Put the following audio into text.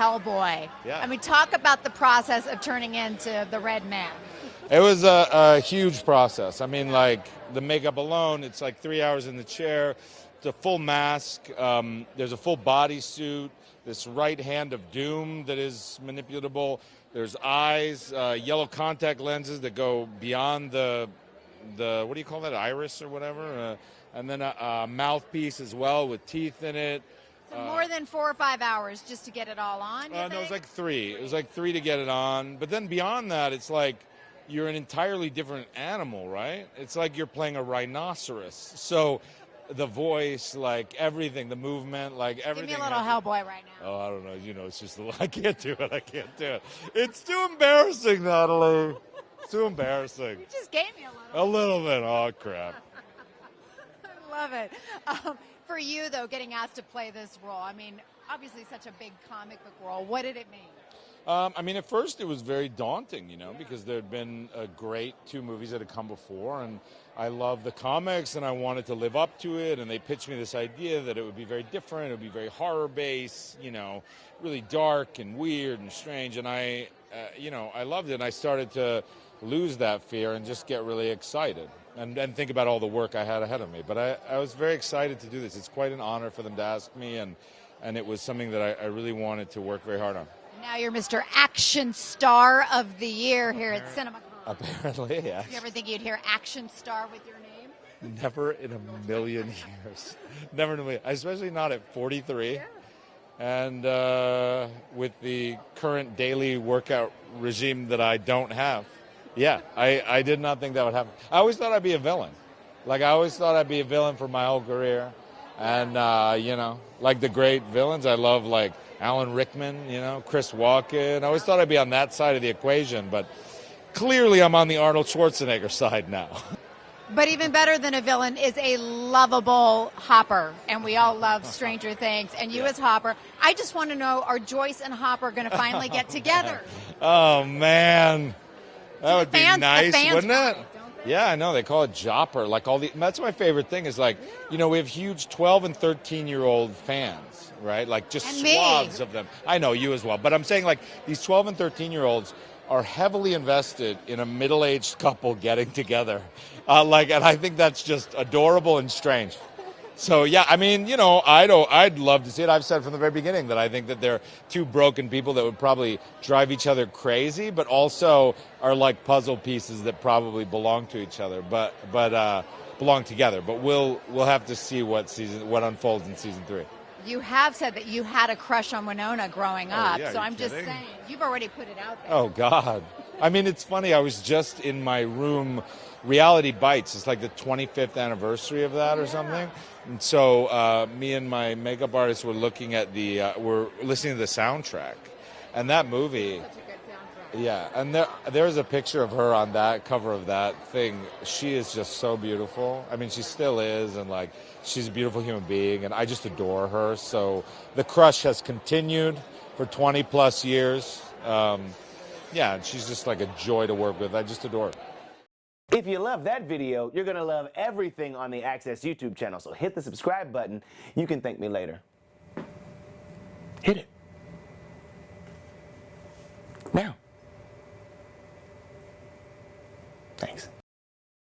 Hellboy. Yeah. I mean, talk about the process of turning into the Red Man. It was a huge process. I mean, like, the makeup alone, it's like 3 hours in the chair. It's a full mask. There's a full bodysuit. This right hand of doom that is manipulatable. There's eyes, yellow contact lenses that go beyond the what do you call that, iris or whatever? And then a mouthpiece as well with teeth in it. So more than 4 or 5 hours just to get it all on, you No, think? it was like 3. It was like 3 to get it on. But then beyond that, it's like you're an entirely different animal, right? It's like you're playing a rhinoceros. So the voice, like everything, the movement, like everything. Give me a little Hellboy right now. Oh, I don't know. You know, it's just, I can't do it. I can't do it. It's too embarrassing, Natalie. It's too embarrassing. You just gave me a little. A little bit. Oh, crap. I love it. For you, though, getting asked to play this role, I mean, obviously such a big comic book role. What did it mean? I mean, at first it was very daunting, you know, because there had been a great 2 movies that had come before, and I love the comics, and I wanted to live up to it, and they pitched me this idea that it would be very different, it would be very horror-based, you know, really dark and weird and strange, and I loved it, and I started to lose that fear and just get really excited and think about all the work I had ahead of me. But I was very excited to do this. It's quite an honor for them to ask me, and it was something that I really wanted to work very hard on. Now you're Mr. Action Star of the Year here at CinemaCon. Apparently, yeah. Did you ever think you'd hear Action Star with your name? Never in a million years. Never in a million. Especially not at 43. Yeah. And with the current daily workout regime that I don't have. Yeah, I did not think that would happen. I always thought I'd be a villain. Like, I always thought I'd be a villain for my whole career. And, you know, like the great villains, I love, like, Alan Rickman, you know, Chris Walken. I always thought I'd be on that side of the equation, but clearly I'm on the Arnold Schwarzenegger side now. But even better than a villain is a lovable Hopper, and we all love Stranger Things, and you as Hopper. I just want to know, are Joyce and Hopper going to finally get together? Oh, man. That would be nice, wouldn't it? It? Yeah, I know. They call it Jopper. Like that's my favorite thing is, like, you know, we have huge 12 and 13-year-old fans, right? Like, just and swaths me. of them. I know, you as well. But I'm saying, like, these 12 and 13-year-olds are heavily invested in a middle-aged couple getting together. And I think that's just adorable and strange. So, yeah, I mean, you know, I'd love to see it. I've said from the very beginning that I think that they're 2 broken people that would probably drive each other crazy, but also are like puzzle pieces that probably belong to each other, but belong together. But we'll have to see what unfolds in season 3. You have said that you had a crush on Winona growing up, yeah, so are you I'm just kidding? saying, you've already put it out there. Oh, God. I mean, it's funny. I was just in my room. Reality Bites. It's like the 25th anniversary of that or something. And so me and my makeup artist were looking at we're listening to the soundtrack. And that movie, Such a good soundtrack. yeah, and there's a picture of her on that cover of that thing. She is just so beautiful. I mean, she still is, and like, she's a beautiful human being, and I just adore her. So the crush has continued for 20 plus years. Yeah, and she's just like a joy to work with. I just adore her. If you love that video, you're going to love everything on the Access YouTube channel. So hit the subscribe button. You can thank me later. Hit it.